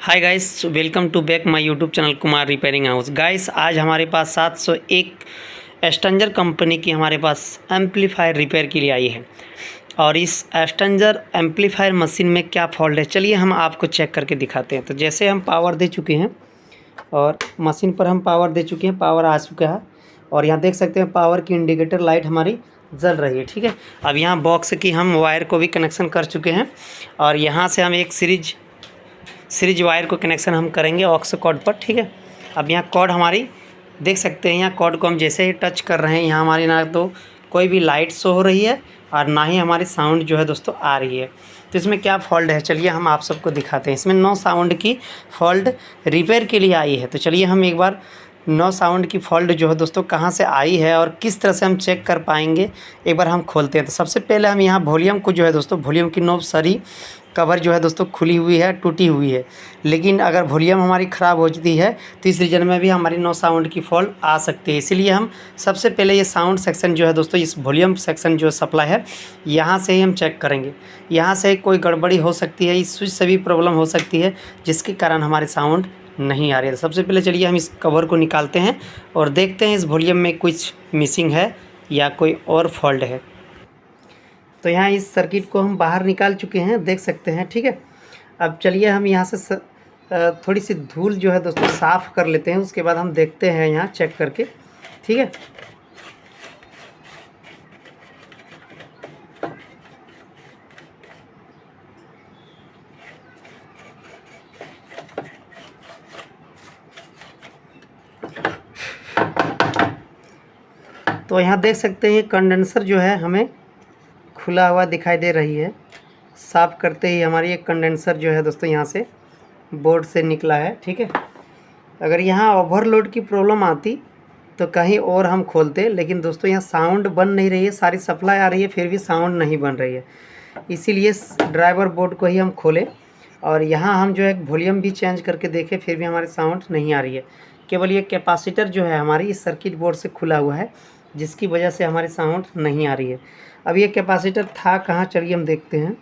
Hi guys, welcome to back my YouTube channel Kumar repairing house. Guys आज हमारे पास 701 एस्टेंजर company की हमारे पास एम्पलीफायर रिपेयर के लिए आई है। और इस एस्टेंजर एम्पलीफायर मशीन में क्या फॉल्ट है, चलिए हम आपको चेक करके दिखाते हैं। तो जैसे हम पावर दे चुके हैं और मशीन पर हम पावर दे चुके हैं, पावर आ चुका है और यहाँ देख सकते हैं पावर की इंडिकेटर लाइट हमारी जल रही है। ठीक है, अब यहाँ बॉक्स की हम वायर को भी कनेक्शन कर चुके हैं और यहाँ से हम एक सीरीज वायर को कनेक्शन हम करेंगे ऑक्स कॉर्ड पर। ठीक है, अब यहाँ कॉर्ड हमारी देख सकते हैं, यहाँ कॉर्ड को हम जैसे ही टच कर रहे हैं यहाँ हमारी ना तो कोई भी लाइट शो हो रही है और ना ही हमारी साउंड जो है दोस्तों आ रही है। तो इसमें क्या फॉल्ट है, चलिए हम आप सबको दिखाते हैं। इसमें नो साउंड की फॉल्ट रिपेयर के लिए आई है। तो चलिए हम एक बार नो साउंड की फॉल्ट जो है दोस्तों कहाँ से आई है और किस तरह से हम चेक कर पाएंगे, एक बार हम खोलते हैं। तो सबसे पहले हम यहाँ वॉल्यूम को जो है दोस्तों, वॉल्यूम की नोब सारी कवर जो है दोस्तों खुली हुई है, टूटी हुई है। लेकिन अगर वॉल्यूम हमारी ख़राब हो जाती है तो इस रीजन में भी हमारी नो साउंड की फॉल्ट आ सकती है। इसीलिए हम सबसे पहले ये साउंड सेक्शन जो है दोस्तों, इस वॉल्यूम सेक्शन जो सप्लाई है यहाँ से ही हम चेक करेंगे। यहाँ से कोई गड़बड़ी हो सकती है, इस स्विच से भी प्रॉब्लम हो सकती है जिसके कारण हमारी साउंड नहीं आ रही है। तो सबसे पहले चलिए हम इस कवर को निकालते हैं और देखते हैं इस वॉल्यूम में कुछ मिसिंग है या कोई और फॉल्ट है। तो यहाँ इस सर्किट को हम बाहर निकाल चुके हैं, देख सकते हैं। ठीक है, अब चलिए हम यहाँ से थोड़ी सी धूल जो है दोस्तों साफ़ कर लेते हैं, उसके बाद हम देखते हैं यहाँ चेक करके। ठीक है, तो यहाँ देख सकते हैं कंडेंसर जो है हमें खुला हुआ दिखाई दे रही है। साफ़ करते ही हमारी एक कंडेंसर जो है दोस्तों यहाँ से बोर्ड से निकला है। ठीक है, अगर यहाँ ओवरलोड की प्रॉब्लम आती तो कहीं और हम खोलते, लेकिन दोस्तों यहाँ साउंड बन नहीं रही है, सारी सप्लाई आ रही है फिर भी साउंड नहीं बन रही है। इसीलिए ड्राइवर बोर्ड को ही हम खोले और यहाँ हम जो है वॉल्यूम भी चेंज करके देखें, फिर भी हमारी साउंड नहीं आ रही है। केवल ये कैपेसिटर जो है हमारी इस सर्किट बोर्ड से खुला हुआ है, जिसकी वजह से हमारी साउंड नहीं आ रही है। अब ये कैपेसिटर था कहाँ, चलिए हम देखते हैं।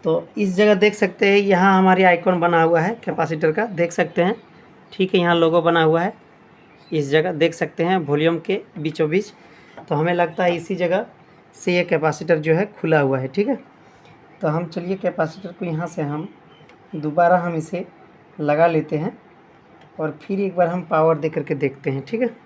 तो इस जगह देख सकते हैं, यहाँ हमारी आइकॉन बना हुआ है कैपेसिटर का, देख सकते हैं। ठीक है, यहाँ लोगो बना हुआ है, इस जगह देख सकते हैं वॉल्यूम के बीचों बीच। तो हमें लगता है इसी जगह से ये कैपेसिटर जो है खुला हुआ है। ठीक है, तो हम चलिए कैपेसिटर को यहाँ से हम दोबारा हम इसे लगा लेते हैं और फिर एक बार हम पावर दे करके देखते हैं। ठीक है,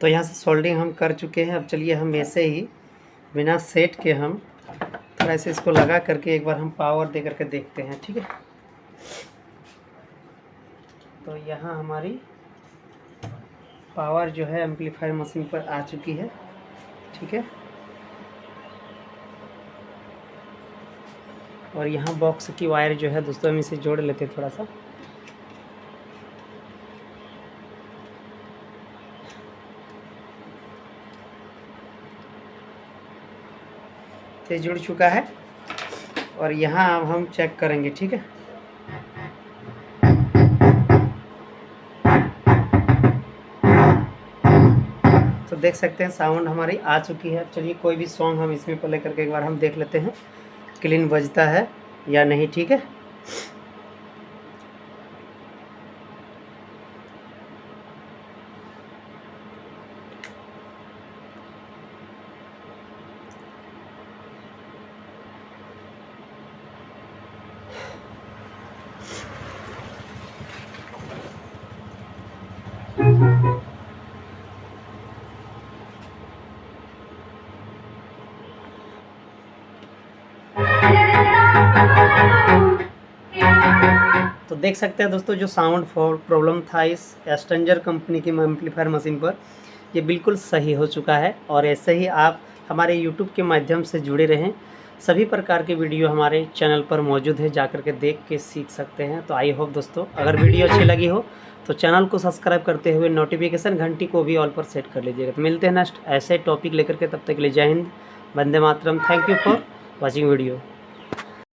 तो यहाँ से सोल्डिंग हम कर चुके हैं। अब चलिए हम ऐसे ही बिना सेट के हम थोड़ा से इसको लगा करके एक बार हम पावर दे करके देखते हैं। ठीक है, तो यहाँ हमारी पावर जो है एम्पलीफायर मशीन पर आ चुकी है। ठीक है, और यहाँ बॉक्स की वायर जो है दोस्तों हम इसे जोड़ लेते हैं थोड़ा सा। तो जुड़ चुका है और यहाँ अब हम चेक करेंगे। ठीक है, तो देख सकते हैं साउंड हमारी आ चुकी है। चलिए कोई भी सॉन्ग हम इसमें प्ले करके एक बार हम देख लेते हैं क्लीन बजता है या नहीं। ठीक है, तो देख सकते हैं दोस्तों, जो साउंड प्रॉब्लम था इस एस्ट्रेंजर कंपनी की एम्पलीफायर मशीन पर, ये बिल्कुल सही हो चुका है। और ऐसे ही आप हमारे यूट्यूब के माध्यम से जुड़े रहें। सभी प्रकार के वीडियो हमारे चैनल पर मौजूद है, जाकर के देख के सीख सकते हैं। तो आई होप दोस्तों, अगर वीडियो अच्छी लगी हो तो चैनल को सब्सक्राइब करते हुए नोटिफिकेशन घंटी को भी ऑल पर सेट कर लीजिएगा। तो मिलते हैं नेक्स्ट ऐसे टॉपिक लेकर के, तब तक के लिए जय हिंद, वंदे मातरम। Thank you for watching video.